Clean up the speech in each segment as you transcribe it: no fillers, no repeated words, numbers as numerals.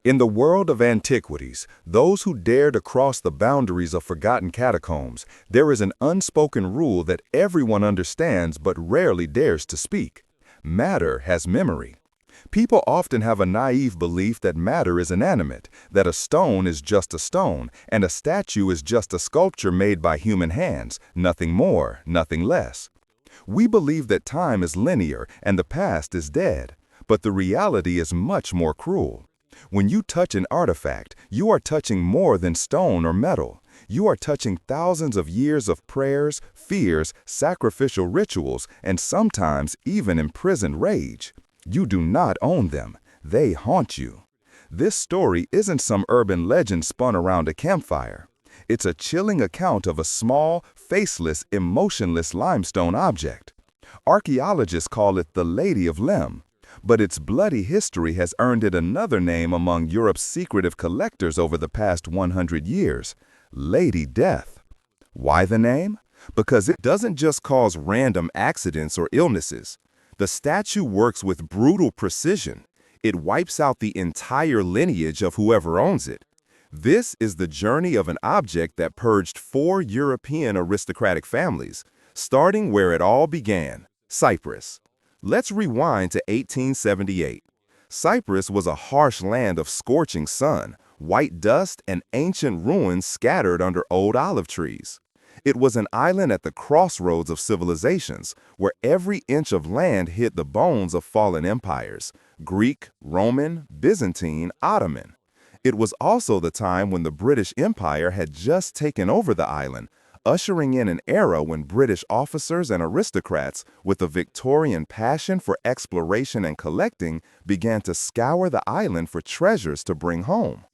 In the world of antiquities, those who dare to cross the boundaries of forgotten catacombs, there is an unspoken rule that everyone understands but rarely dares to speak. Matter has memory. People often have a naive belief that matter is inanimate, that a stone is just a stone, and a statue is just a sculpture made by human hands, nothing more, nothing less. We believe that time is linear and the past is dead, but the reality is much more cruel. When you touch an artifact, you are touching more than stone or metal. You are touching thousands of years of prayers, fears, sacrificial rituals, and sometimes even imprisoned rage. You do not own them. They haunt you. This story isn't some urban legend spun around a campfire. It's a chilling account of a small, faceless, emotionless limestone object. Archaeologists call it the Lady of Lemb, but its bloody history has earned it another name among Europe's secretive collectors over the past 100 years: Lady Death. Why the name? Because it doesn't just cause random accidents or illnesses. The statue works with brutal precision. It wipes out the entire lineage of whoever owns it. This is the journey of an object that purged 4 European aristocratic families, starting where it all began: Cyprus. Let's rewind to 1878. Cyprus was a harsh land of scorching sun, white dust, and ancient ruins scattered under old olive trees. It was an island at the crossroads of civilizations, where every inch of land hid the bones of fallen empires: Greek, Roman, Byzantine, Ottoman. It was also the time when the British Empire had just taken over the island, ushering in an era when British officers and aristocrats, with a Victorian passion for exploration and collecting, began to scour the island for treasures to bring home.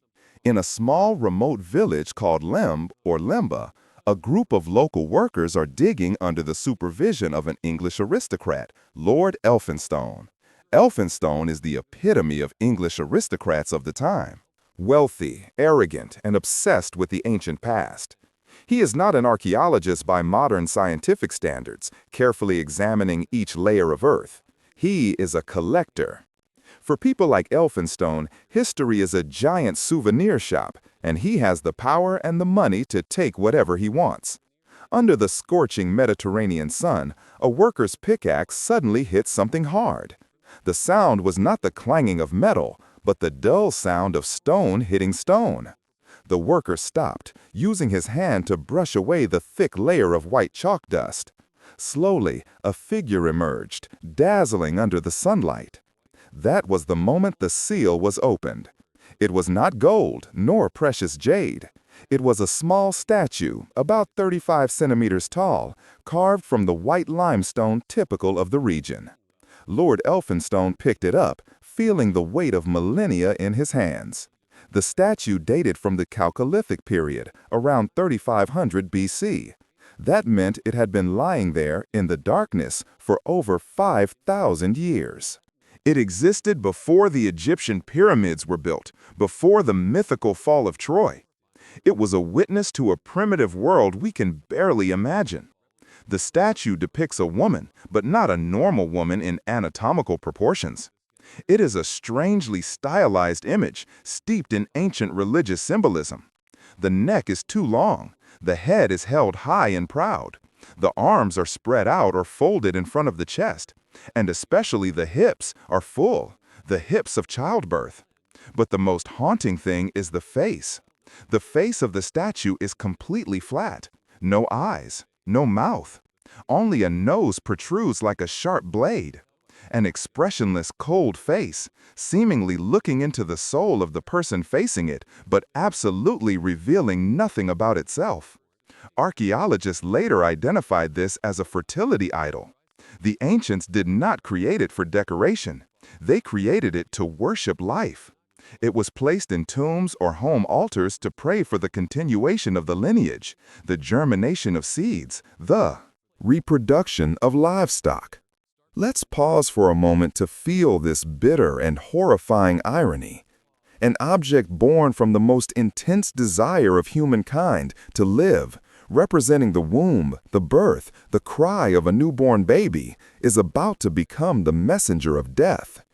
In a small remote village called Lemb, or Lemba, a group of local workers are digging under the supervision of an English aristocrat, Lord Elphinstone. Elphinstone is the epitome of English aristocrats of the time: wealthy, arrogant, and obsessed with the ancient past. He is not an archaeologist by modern scientific standards, carefully examining each layer of earth. He is a collector. For people like Elphinstone, history is a giant souvenir shop, and he has the power and the money to take whatever he wants. Under the scorching Mediterranean sun, a worker's pickaxe suddenly hit something hard. The sound was not the clanging of metal, but the dull sound of stone hitting stone. The worker stopped, using his hand to brush away the thick layer of white chalk dust. Slowly, a figure emerged, dazzling under the sunlight. That was the moment the seal was opened. It was not gold, nor precious jade. It was a small statue, about 35 centimeters tall, carved from the white limestone typical of the region. Lord Elphinstone picked it up, feeling the weight of millennia in his hands. The statue dated from the Chalcolithic period, around 3500 BC. That meant it had been lying there in the darkness for over 5,000 years. It existed before the Egyptian pyramids were built, before the mythical fall of Troy. It was a witness to a primitive world we can barely imagine. The statue depicts a woman, but not a normal woman in anatomical proportions. It is a strangely stylized image, steeped in ancient religious symbolism. The neck is too long. The head is held high and proud. The arms are spread out or folded in front of the chest, and especially the hips are full, the hips of childbirth. But the most haunting thing is the face. The face of the statue is completely flat. No eyes, no mouth. Only a nose protrudes like a sharp blade. An expressionless, cold face, seemingly looking into the soul of the person facing it, but absolutely revealing nothing about itself. Archaeologists later identified this as a fertility idol. The ancients did not create it for decoration. They created it to worship life. It was placed in tombs or home altars to pray for the continuation of the lineage, the germination of seeds, the reproduction of livestock. Let's pause for a moment to feel this bitter and horrifying irony. An object born from the most intense desire of humankind to live, representing the womb, the birth, the cry of a newborn baby, is about to become the messenger of death.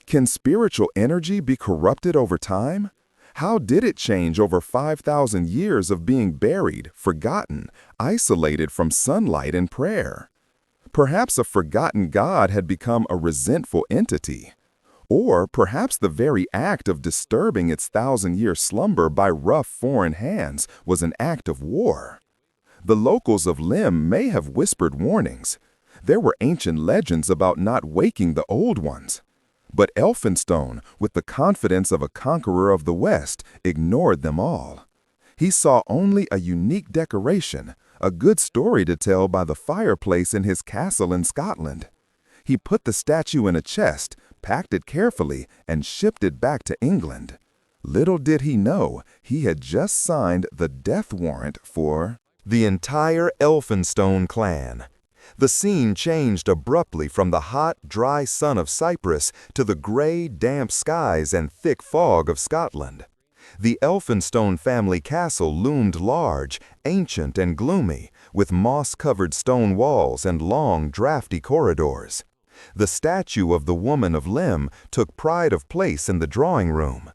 Can spiritual energy be corrupted over time? How did it change over 5,000 years of being buried, forgotten, isolated from sunlight and prayer? Perhaps a forgotten God had become a resentful entity. Or perhaps the very act of disturbing its 1,000-year slumber by rough foreign hands was an act of war. The locals of Lemb may have whispered warnings. There were ancient legends about not waking the old ones. But Elphinstone, with the confidence of a conqueror of the West, ignored them all. He saw only a unique decoration, a good story to tell by the fireplace in his castle in Scotland. He put the statue in a chest, packed it carefully, and shipped it back to England. Little did he know, he had just signed the death warrant for the entire Elphinstone clan. The scene changed abruptly from the hot, dry sun of Cyprus to the gray, damp skies and thick fog of Scotland. The Elphinstone family castle loomed large, ancient and gloomy, with moss-covered stone walls and long, drafty corridors. The statue of the woman of Lemb took pride of place in the drawing room.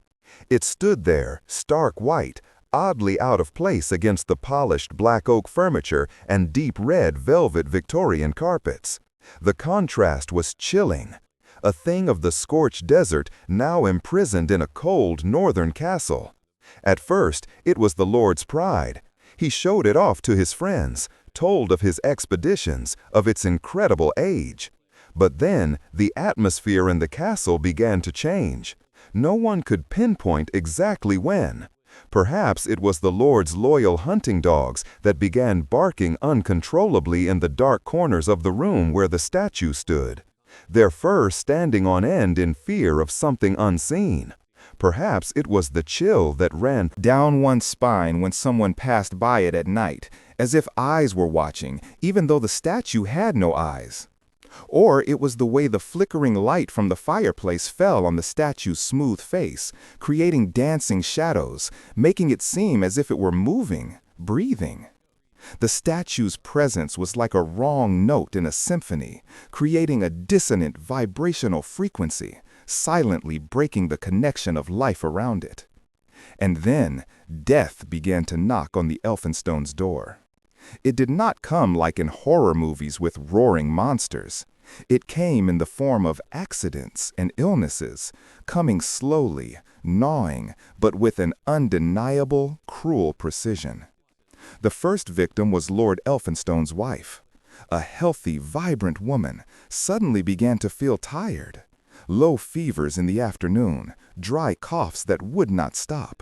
It stood there, stark white, oddly out of place against the polished black oak furniture and deep red velvet Victorian carpets. The contrast was chilling. A thing of the scorched desert now imprisoned in a cold northern castle. At first, it was the Lord's pride. He showed it off to his friends, told of his expeditions, of its incredible age. But then, the atmosphere in the castle began to change. No one could pinpoint exactly when. Perhaps it was the Lord's loyal hunting dogs that began barking uncontrollably in the dark corners of the room where the statue stood, their fur standing on end in fear of something unseen. Perhaps it was the chill that ran down one's spine when someone passed by it at night, as if eyes were watching, even though the statue had no eyes. Or it was the way the flickering light from the fireplace fell on the statue's smooth face, creating dancing shadows, making it seem as if it were moving, breathing. The statue's presence was like a wrong note in a symphony, creating a dissonant vibrational frequency, silently breaking the connection of life around it. And then, death began to knock on the Elphinstone's door. It did not come like in horror movies with roaring monsters. It came in the form of accidents and illnesses, coming slowly, gnawing, but with an undeniable, cruel precision. The first victim was Lord Elphinstone's wife. A healthy, vibrant woman suddenly began to feel tired. Low fevers in the afternoon, dry coughs that would not stop.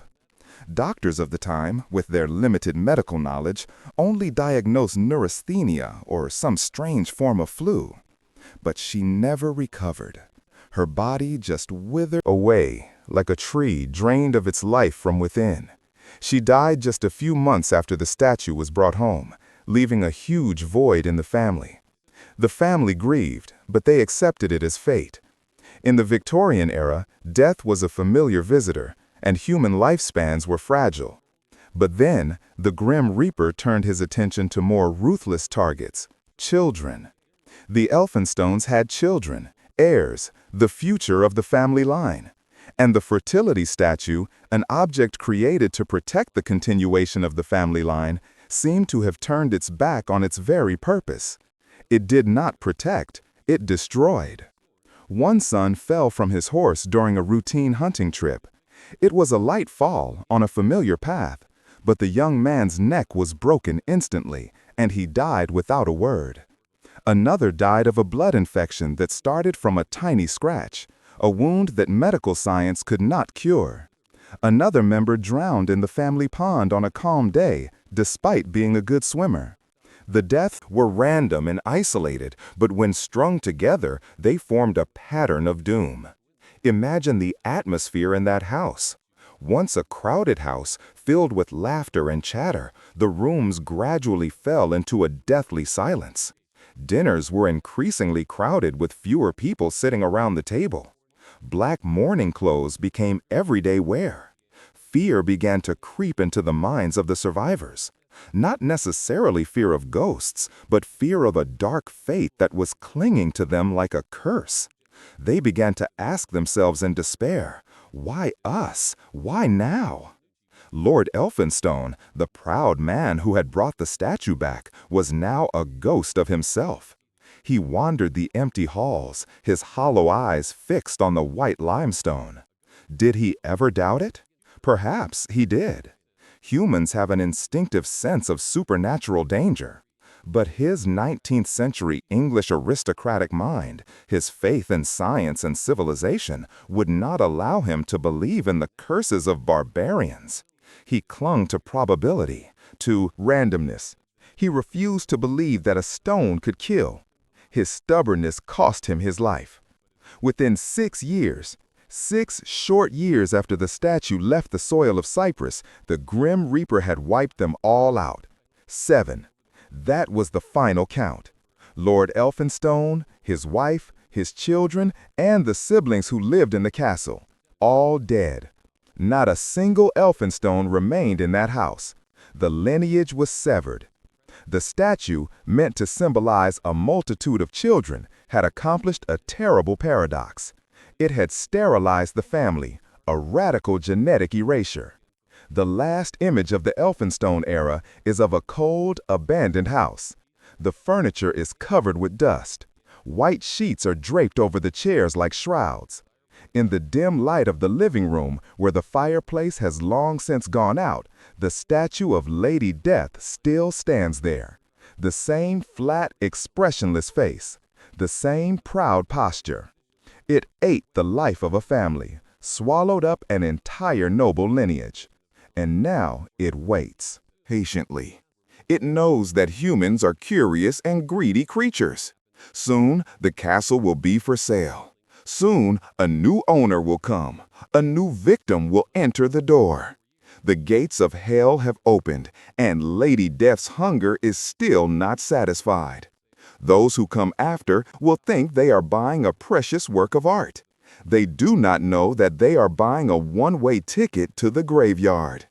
Doctors of the time, with their limited medical knowledge, only diagnosed neurasthenia or some strange form of flu. But she never recovered. Her body just withered away, like a tree drained of its life from within. She died just a few months after the statue was brought home, leaving a huge void in the family. The family grieved, but they accepted it as fate. In the Victorian era, death was a familiar visitor, and human lifespans were fragile. But then, the Grim Reaper turned his attention to more ruthless targets: children. The Elphinstones had children, heirs, the future of the family line. And the fertility statue, an object created to protect the continuation of the family line, seemed to have turned its back on its very purpose. It did not protect, it destroyed. One son fell from his horse during a routine hunting trip. It was a light fall on a familiar path, but the young man's neck was broken instantly, and he died without a word. Another died of a blood infection that started from a tiny scratch, a wound that medical science could not cure. Another member drowned in the family pond on a calm day, despite being a good swimmer. The deaths were random and isolated, but when strung together, they formed a pattern of doom. Imagine the atmosphere in that house. Once a crowded house, filled with laughter and chatter, the rooms gradually fell into a deathly silence. Dinners were increasingly crowded with fewer people sitting around the table. Black mourning clothes became everyday wear. Fear began to creep into the minds of the survivors. Not necessarily fear of ghosts, but fear of a dark fate that was clinging to them like a curse. They began to ask themselves in despair, why us? Why now? Lord Elphinstone, the proud man who had brought the statue back, was now a ghost of himself. He wandered the empty halls, his hollow eyes fixed on the white limestone. Did he ever doubt it? Perhaps he did. Humans have an instinctive sense of supernatural danger. But his 19th century English aristocratic mind, his faith in science and civilization, would not allow him to believe in the curses of barbarians. He clung to probability, to randomness. He refused to believe that a stone could kill. His stubbornness cost him his life. Within 6 years, 6 short years after the statue left the soil of Cyprus, the Grim Reaper had wiped them all out. 7. That was the final count. Lord Elphinstone, his wife, his children, and the siblings who lived in the castle, all dead. Not a single Elphinstone remained in that house. The lineage was severed. The statue, meant to symbolize a multitude of children, had accomplished a terrible paradox. It had sterilized the family, a radical genetic erasure. The last image of the Elphinstone era is of a cold, abandoned house. The furniture is covered with dust. White sheets are draped over the chairs like shrouds. In the dim light of the living room, where the fireplace has long since gone out, the statue of Lady Death still stands there. The same flat, expressionless face. The same proud posture. It ate the life of a family, swallowed up an entire noble lineage. And now it waits, patiently. It knows that humans are curious and greedy creatures. Soon, the castle will be for sale. Soon, a new owner will come. A new victim will enter the door. The gates of hell have opened, and Lady Death's hunger is still not satisfied. Those who come after will think they are buying a precious work of art. They do not know that they are buying a one-way ticket to the graveyard.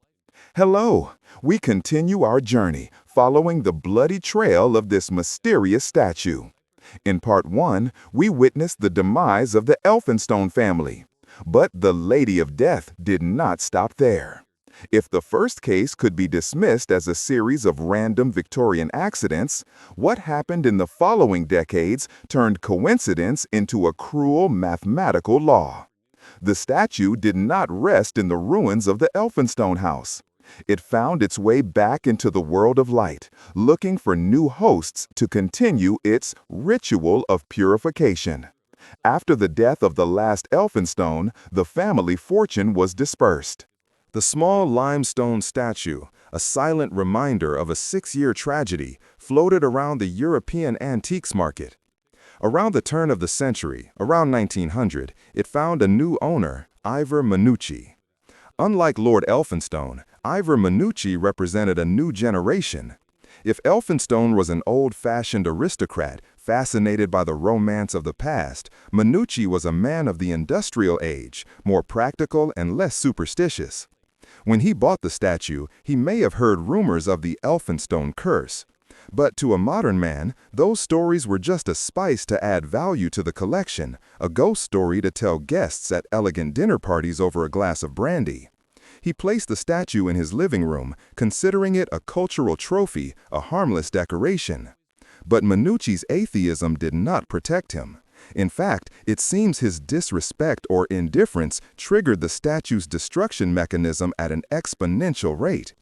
Hello, we continue our journey, following the bloody trail of this mysterious statue. In part 1, we witnessed the demise of the Elphinstone family. But the Lady of Death did not stop there. If the first case could be dismissed as a series of random Victorian accidents, what happened in the following decades turned coincidence into a cruel mathematical law. The statue did not rest in the ruins of the Elphinstone house. It found its way back into the world of light, looking for new hosts to continue its ritual of purification. After the death of the last Elphinstone, the family fortune was dispersed. The small limestone statue, a silent reminder of a 6-year tragedy, floated around the European antiques market. Around the turn of the century, around 1900, it found a new owner, Ivor Minucci. Unlike Lord Elphinstone, Ivor Minucci represented a new generation. If Elphinstone was an old-fashioned aristocrat fascinated by the romance of the past, Minucci was a man of the industrial age, more practical and less superstitious. When he bought the statue, he may have heard rumors of the Elphinstone curse. But to a modern man, those stories were just a spice to add value to the collection, a ghost story to tell guests at elegant dinner parties over a glass of brandy. He placed the statue in his living room, considering it a cultural trophy, a harmless decoration. But Minucci's atheism did not protect him. In fact, it seems his disrespect or indifference triggered the statue's destruction mechanism at an exponential rate.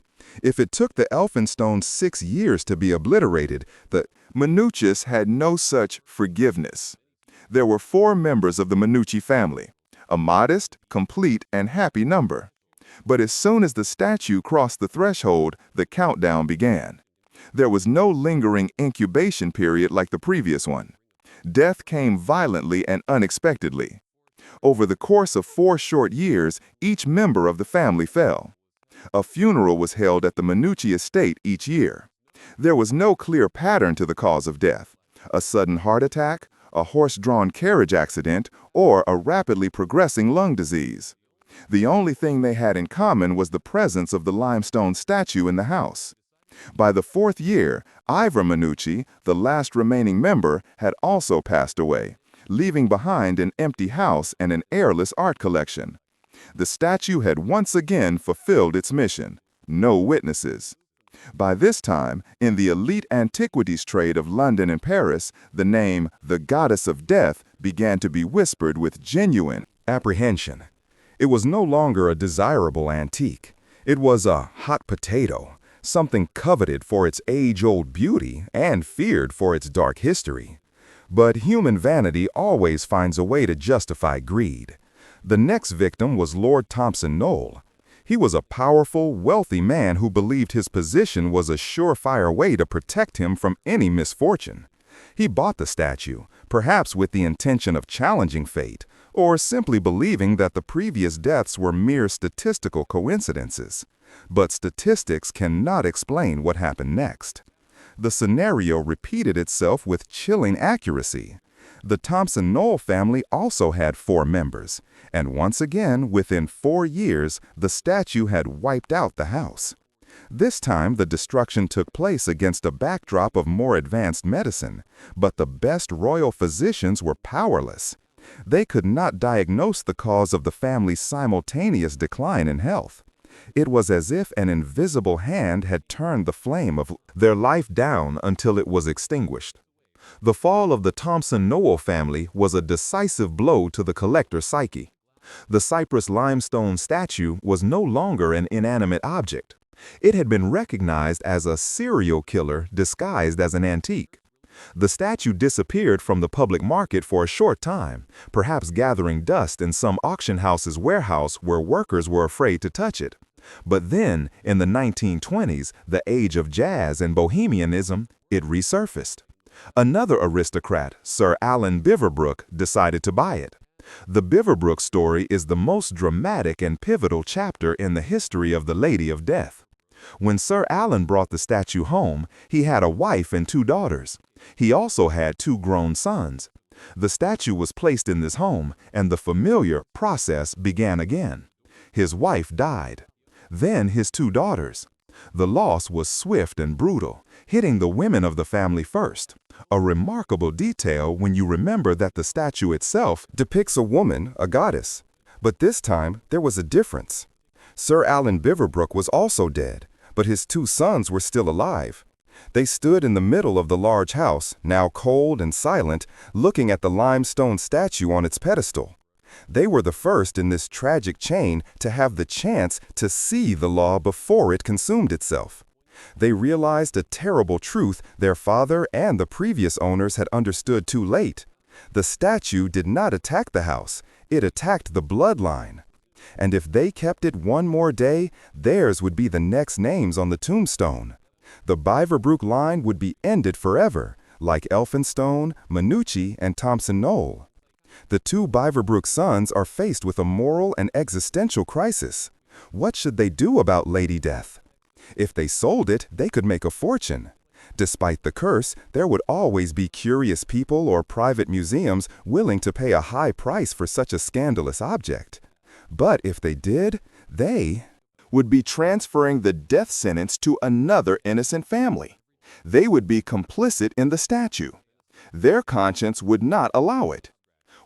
If it took the Elphinstone 6 years to be obliterated, the Minucci's had no such forgiveness. There were 4 members of the Minucci family, a modest, complete, and happy number. But as soon as the statue crossed the threshold, the countdown began. There was no lingering incubation period like the previous one. Death came violently and unexpectedly. Over the course of 4 short years, each member of the family fell. A funeral was held at the Minucci estate each year. There was no clear pattern to the cause of death: a sudden heart attack, a horse-drawn carriage accident, or a rapidly progressing lung disease. The only thing they had in common was the presence of the limestone statue in the house. By the 4th year, Ivor Minucci, the last remaining member, had also passed away, leaving behind an empty house and an airless art collection. The statue had once again fulfilled its mission: no witnesses. By this time, in the elite antiquities trade of London and Paris, the name the Goddess of Death began to be whispered with genuine apprehension. It was no longer a desirable antique. It was a hot potato, something coveted for its age-old beauty and feared for its dark history. But human vanity always finds a way to justify greed. The next victim was Lord Thompson Knoll. He was a powerful, wealthy man who believed his position was a surefire way to protect him from any misfortune. He bought the statue, perhaps with the intention of challenging fate, or simply believing that the previous deaths were mere statistical coincidences. But statistics cannot explain what happened next. The scenario repeated itself with chilling accuracy. The Thompson Knoll family also had 4 members, and once again, within 4 years, the statue had wiped out the house. This time, the destruction took place against a backdrop of more advanced medicine, but the best royal physicians were powerless. They could not diagnose the cause of the family's simultaneous decline in health. It was as if an invisible hand had turned the flame of their life down until it was extinguished. The fall of the Thompson Knoll family was a decisive blow to the collector's psyche. The Cyprus limestone statue was no longer an inanimate object. It had been recognized as a serial killer disguised as an antique. The statue disappeared from the public market for a short time, perhaps gathering dust in some auction house's warehouse where workers were afraid to touch it. But then, in the 1920s, the age of jazz and bohemianism, it resurfaced. Another aristocrat, Sir Alan Beaverbrook, decided to buy it. The Beaverbrook story is the most dramatic and pivotal chapter in the history of the Lady of Death. When Sir Alan brought the statue home, he had a wife and 2 daughters. He also had 2 grown sons. The statue was placed in this home, and the familiar process began again. His wife died. Then his 2 daughters. The loss was swift and brutal, hitting the women of the family first. A remarkable detail when you remember that the statue itself depicts a woman, a goddess. But this time, there was a difference. Sir Alan Beaverbrook was also dead, but his 2 sons were still alive. They stood in the middle of the large house, now cold and silent, looking at the limestone statue on its pedestal. They were the first in this tragic chain to have the chance to see the law before it consumed itself. They realized a terrible truth their father and the previous owners had understood too late. The statue did not attack the house, it attacked the bloodline. And if they kept it one more day, theirs would be the next names on the tombstone. The Beaverbrook line would be ended forever, like Elphinstone, Minucci, and Thompson Knoll. The 2 Beaverbrook sons are faced with a moral and existential crisis. What should they do about Lady Death? If they sold it, they could make a fortune. Despite the curse, there would always be curious people or private museums willing to pay a high price for such a scandalous object. But if they did, they would be transferring the death sentence to another innocent family. They would be complicit in the statue. Their conscience would not allow it.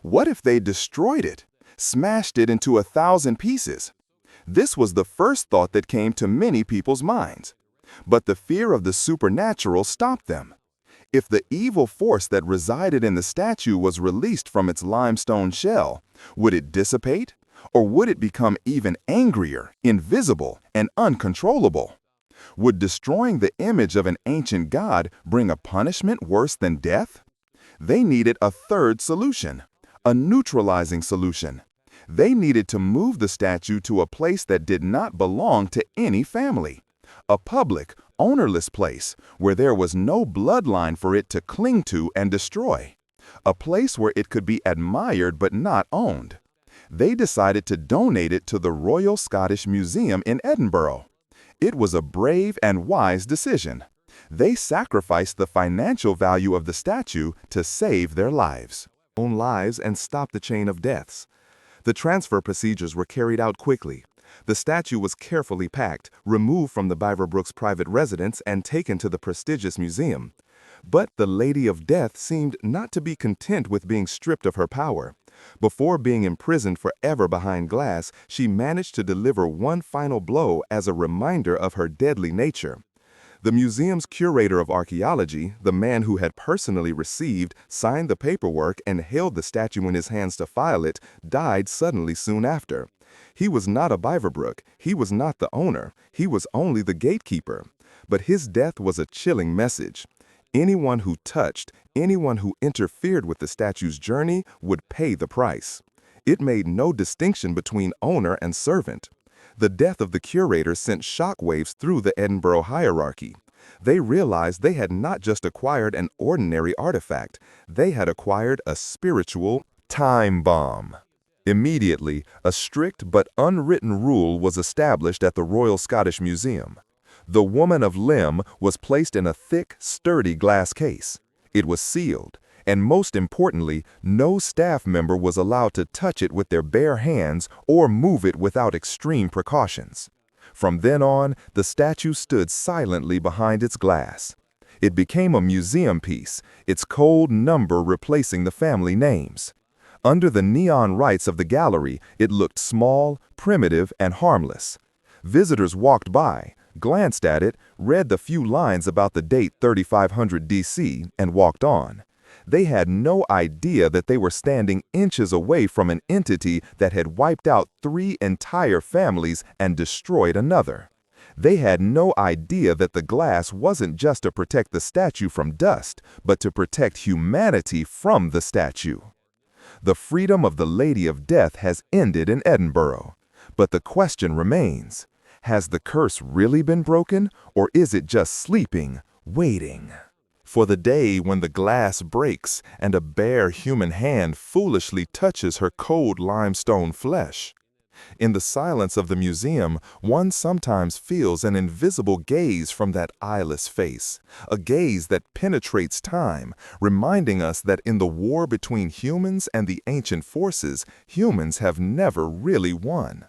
What if they destroyed it, smashed it into 1,000 pieces? This was the first thought that came to many people's minds. But the fear of the supernatural stopped them. If the evil force that resided in the statue was released from its limestone shell, would it dissipate? Or would it become even angrier, invisible, and uncontrollable? Would destroying the image of an ancient god bring a punishment worse than death? They needed a third solution, a neutralizing solution. They needed to move the statue to a place that did not belong to any family, a public, ownerless place where there was no bloodline for it to cling to and destroy, a place where it could be admired but not owned. They decided to donate it to the Royal Scottish Museum in Edinburgh. It was a brave and wise decision. They sacrificed the financial value of the statue to save their lives. Own lives and stop the chain of deaths. The transfer procedures were carried out quickly. The statue was carefully packed, removed from the Beaverbrooks' private residence, and taken to the prestigious museum. But the Lady of Death seemed not to be content with being stripped of her power. Before being imprisoned forever behind glass, she managed to deliver one final blow as a reminder of her deadly nature. The museum's curator of archaeology, the man who had personally received, signed the paperwork, and held the statue in his hands to file it, died suddenly soon after. He was not a Biverbrook, he was not the owner, he was only the gatekeeper. But his death was a chilling message. Anyone who touched, anyone who interfered with the statue's journey would pay the price. It made no distinction between owner and servant. The death of the curator sent shockwaves through the Edinburgh hierarchy. They realized they had not just acquired an ordinary artifact, they had acquired a spiritual time bomb. Immediately, a strict but unwritten rule was established at the Royal Scottish Museum. The woman of Lemb was placed in a thick, sturdy glass case. It was sealed, and most importantly, no staff member was allowed to touch it with their bare hands or move it without extreme precautions. From then on, the statue stood silently behind its glass. It became a museum piece, its cold number replacing the family names. Under the neon lights of the gallery, it looked small, primitive, and harmless. Visitors walked by, glanced at it, read the few lines about the date 3500 DC, and walked on. They had no idea that they were standing inches away from an entity that had wiped out 3 entire families and destroyed another. They had no idea that the glass wasn't just to protect the statue from dust, but to protect humanity from the statue. The freedom of the Lady of Death has ended in Edinburgh. But the question remains, has the curse really been broken, or is it just sleeping, waiting for the day when the glass breaks and a bare human hand foolishly touches her cold limestone flesh? In the silence of the museum, one sometimes feels an invisible gaze from that eyeless face, a gaze that penetrates time, reminding us that in the war between humans and the ancient forces, humans have never really won.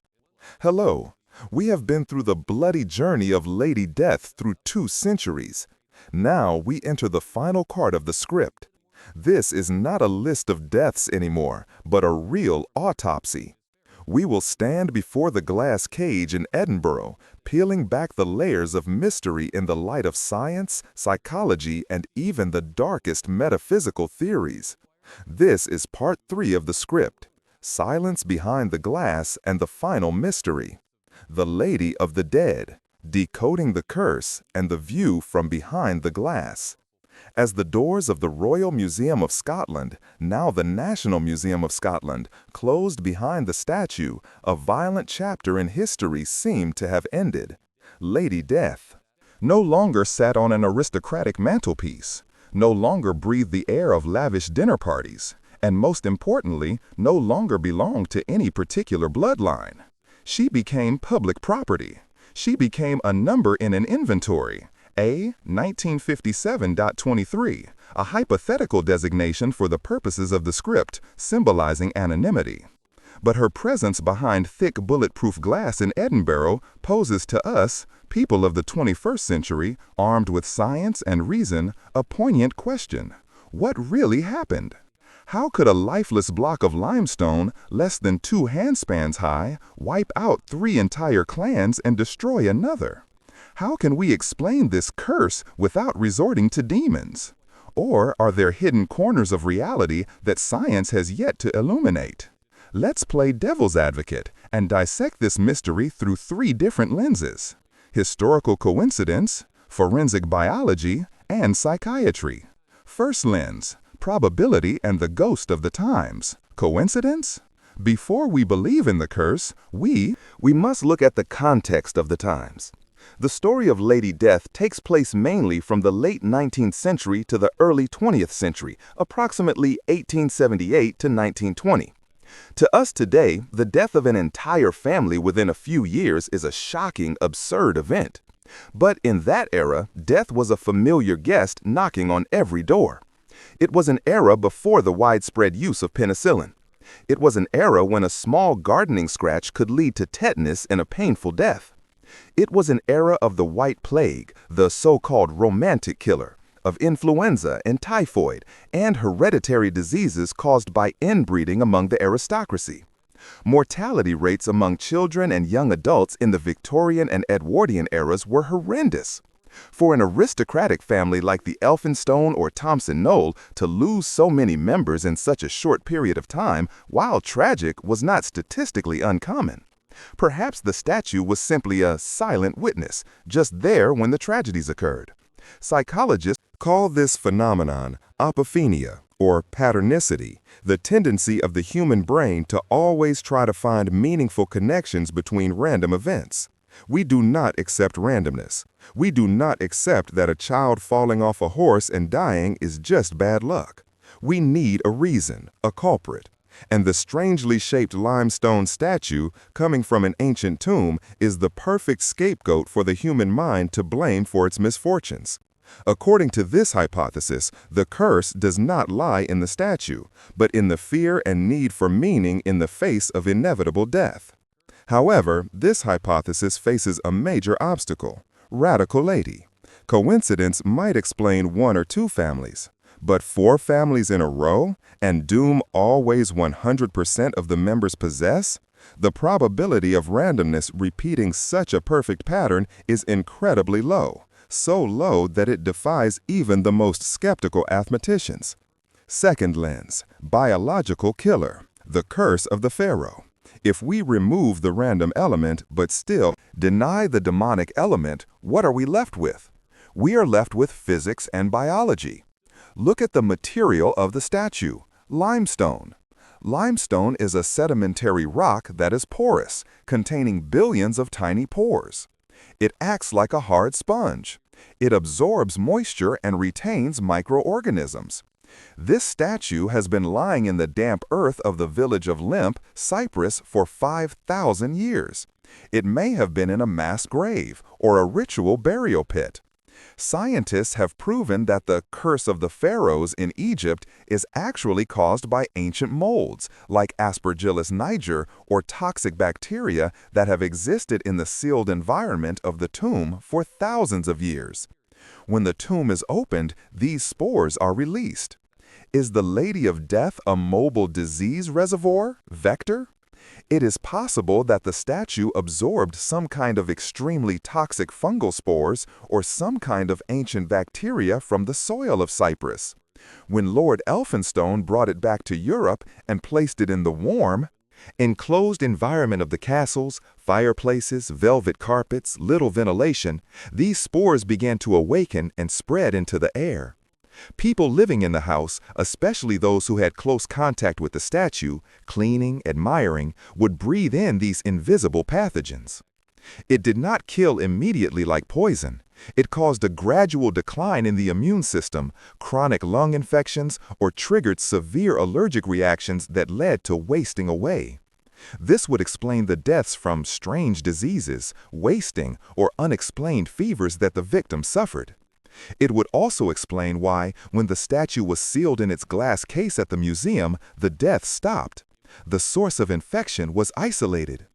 Hello, we have been through the bloody journey of Lady Death through 2 centuries. Now we enter the final card of the script. This is not a list of deaths anymore, but a real autopsy. We will stand before the glass cage in Edinburgh, peeling back the layers of mystery in the light of science, psychology, and even the darkest metaphysical theories. This is part 3 of the script, Silence Behind the Glass and the Final Mystery. The Lady of the Dead, Decoding the Curse, and the View from Behind the Glass. As the doors of the Royal Museum of Scotland, now the National Museum of Scotland, closed behind the statue, a violent chapter in history seemed to have ended. Lady Death no longer sat on an aristocratic mantelpiece, no longer breathed the air of lavish dinner parties, and most importantly, no longer belonged to any particular bloodline. She became public property. She became a number in an inventory, A 1957.23, a hypothetical designation for the purposes of the script, symbolizing anonymity. But her presence behind thick bulletproof glass in Edinburgh poses to us, people of the 21st century, armed with science and reason, a poignant question. What really happened? How could a lifeless block of limestone, less than 2 handspans high, wipe out 3 entire clans and destroy another? How can we explain this curse without resorting to demons? Or are there hidden corners of reality that science has yet to illuminate? Let's play devil's advocate and dissect this mystery through 3 different lenses: historical coincidence, forensic biology, and psychiatry. First lens, probability and the ghost of the times. Coincidence? Before we believe in the curse, we must look at the context of the times. The story of Lady Death takes place mainly from the late 19th century to the early 20th century, approximately 1878 to 1920. To us today, the death of an entire family within a few years is a shocking, absurd event. But in that era, death was a familiar guest knocking on every door. It was an era before the widespread use of penicillin. It was an era when a small gardening scratch could lead to tetanus and a painful death. It was an era of the White Plague, the so-called romantic killer, of influenza and typhoid, and hereditary diseases caused by inbreeding among the aristocracy. Mortality rates among children and young adults in the Victorian and Edwardian eras were horrendous. For an aristocratic family like the Elphinstone or Thompson Knoll to lose so many members in such a short period of time, while tragic, was not statistically uncommon. Perhaps the statue was simply a silent witness, just there when the tragedies occurred. Psychologists call this phenomenon apophenia, or patternicity, the tendency of the human brain to always try to find meaningful connections between random events. We do not accept randomness. We do not accept that a child falling off a horse and dying is just bad luck. We need a reason, a culprit. And the strangely shaped limestone statue coming from an ancient tomb is the perfect scapegoat for the human mind to blame for its misfortunes. According to this hypothesis, the curse does not lie in the statue, but in the fear and need for meaning in the face of inevitable death. However, this hypothesis faces a major obstacle: radical-lady. Coincidence might explain 1 or 2 families, but 4 families in a row, and doom always 100% of the members possess? The probability of randomness repeating such a perfect pattern is incredibly low, so low that it defies even the most skeptical mathematicians. Second lens, biological killer, the curse of the pharaoh. If we remove the random element but still deny the demonic element, what are we left with? We are left with physics and biology. Look at the material of the statue, limestone. Limestone is a sedimentary rock that is porous, containing billions of tiny pores. It acts like a hard sponge. It absorbs moisture and retains microorganisms. This statue has been lying in the damp earth of the village of Lemb, Cyprus, for 5,000 years. It may have been in a mass grave or a ritual burial pit. Scientists have proven that the curse of the pharaohs in Egypt is actually caused by ancient molds, like Aspergillus niger, or toxic bacteria that have existed in the sealed environment of the tomb for thousands of years. When the tomb is opened, these spores are released. Is the Lady of Death a mobile disease reservoir, vector? It is possible that the statue absorbed some kind of extremely toxic fungal spores or some kind of ancient bacteria from the soil of Cyprus. When Lord Elphinstone brought it back to Europe and placed it in the warm, enclosed environment of the castles, fireplaces, velvet carpets, little ventilation, these spores began to awaken and spread into the air. People living in the house, especially those who had close contact with the statue, cleaning, admiring, would breathe in these invisible pathogens. It did not kill immediately like poison. It caused a gradual decline in the immune system, chronic lung infections, or triggered severe allergic reactions that led to wasting away. This would explain the deaths from strange diseases, wasting, or unexplained fevers that the victim suffered. It would also explain why, when the statue was sealed in its glass case at the museum, the death stopped. The source of infection was isolated.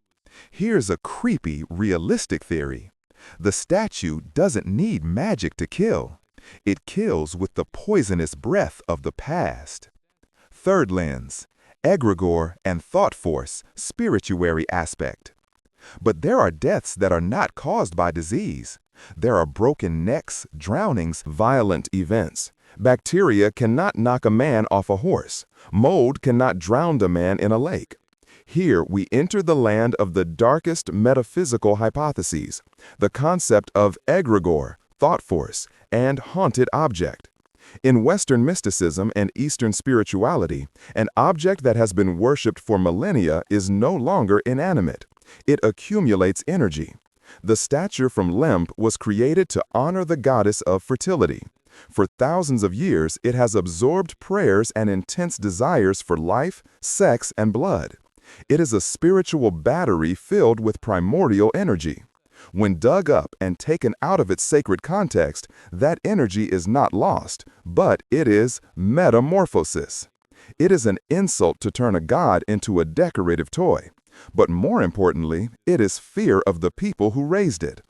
Here's a creepy, realistic theory. The statue doesn't need magic to kill. It kills with the poisonous breath of the past. Third lens, egregore and thought force, spirituary aspect. But there are deaths that are not caused by disease. There are broken necks, drownings, violent events. Bacteria cannot knock a man off a horse. Mold cannot drown a man in a lake. Here we enter the land of the darkest metaphysical hypotheses, the concept of egregore, thought force, and haunted object. In Western mysticism and Eastern spirituality, an object that has been worshipped for millennia is no longer inanimate. It accumulates energy. The statue from Lemb was created to honor the goddess of fertility. For thousands of years, it has absorbed prayers and intense desires for life, sex, and blood. It is a spiritual battery filled with primordial energy. When dug up and taken out of its sacred context, that energy is not lost, but it is metamorphosis. It is an insult to turn a god into a decorative toy. But more importantly, it is fear of the people who raised it.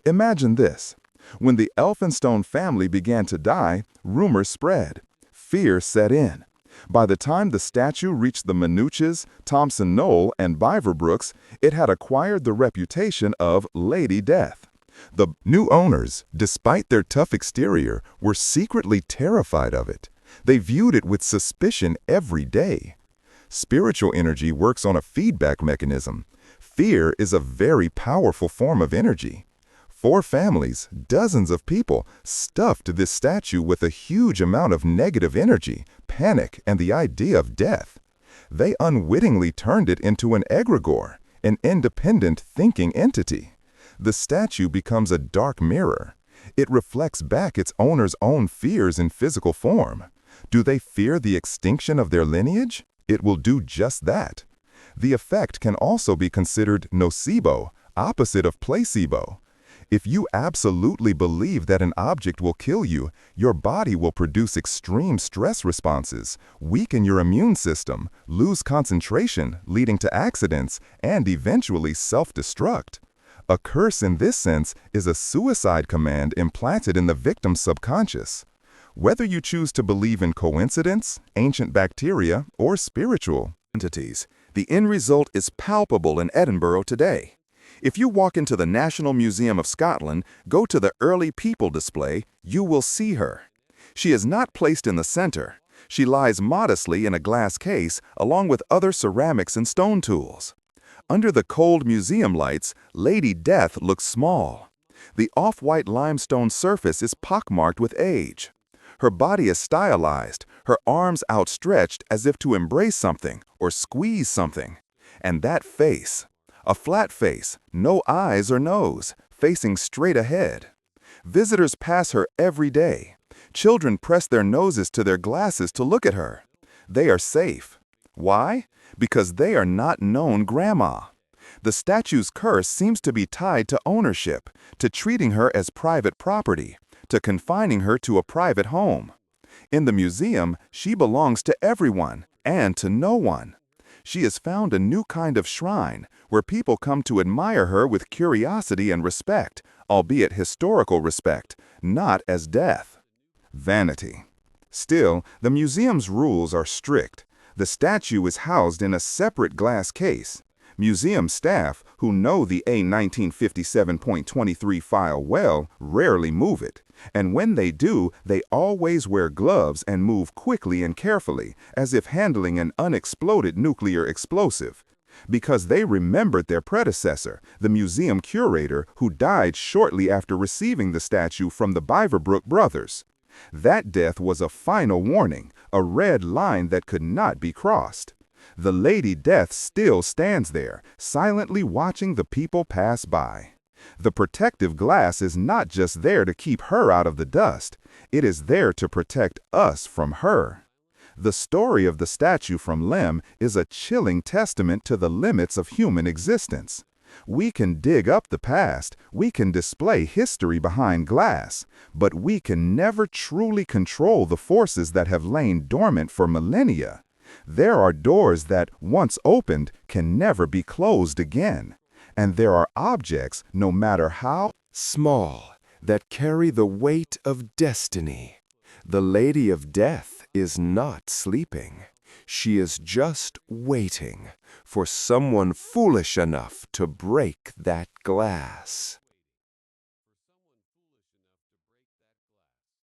Imagine this. When the Elphinstone family began to die, rumors spread. Fear set in. By the time the statue reached the Minuches, Thompson Knoll, and Beaverbrooks, it had acquired the reputation of Lady Death. The new owners, despite their tough exterior, were secretly terrified of it. They viewed it with suspicion every day. Spiritual energy works on a feedback mechanism. Fear is a very powerful form of energy. 4 families, dozens of people, stuffed this statue with a huge amount of negative energy, panic, and the idea of death. They unwittingly turned it into an egregore, an independent thinking entity. The statue becomes a dark mirror. It reflects back its owner's own fears in physical form. Do they fear the extinction of their lineage? It will do just that. The effect can also be considered nocebo, opposite of placebo. If you absolutely believe that an object will kill you, your body will produce extreme stress responses, weaken your immune system, lose concentration, leading to accidents, and eventually self-destruct. A curse in this sense is a suicide command implanted in the victim's subconscious. Whether you choose to believe in coincidence, ancient bacteria, or spiritual entities, the end result is palpable in Edinburgh today. If you walk into the National Museum of Scotland, go to the Early People display, you will see her. She is not placed in the center. She lies modestly in a glass case along with other ceramics and stone tools. Under the cold museum lights, Lady Death looks small. The off-white limestone surface is pockmarked with age. Her body is stylized, her arms outstretched as if to embrace something or squeeze something. And that face, a flat face, no eyes or nose, facing straight ahead. Visitors pass her every day. Children press their noses to their glasses to look at her. They are safe. Why? Because they are not known grandma. The statue's curse seems to be tied to ownership, to treating her as private property, to confining her to a private home. In the museum, she belongs to everyone and to no one. She has found a new kind of shrine where people come to admire her with curiosity and respect, albeit historical respect, not as death. Vanity. Still, the museum's rules are strict. The statue is housed in a separate glass case. Museum staff, who know the A1957.23 file well, rarely move it. And when they do, they always wear gloves and move quickly and carefully, as if handling an unexploded nuclear explosive. Because they remembered their predecessor, the museum curator, who died shortly after receiving the statue from the Beaverbrook brothers. That death was a final warning, a red line that could not be crossed. The Lady Death still stands there, silently watching the people pass by. The protective glass is not just there to keep her out of the dust. It is there to protect us from her. The story of the statue from Lemb is a chilling testament to the limits of human existence. We can dig up the past, we can display history behind glass, but we can never truly control the forces that have lain dormant for millennia. There are doors that, once opened, can never be closed again. And there are objects, no matter how small, that carry the weight of destiny. The Lady of Death is not sleeping. She is just waiting for someone foolish enough to break that glass.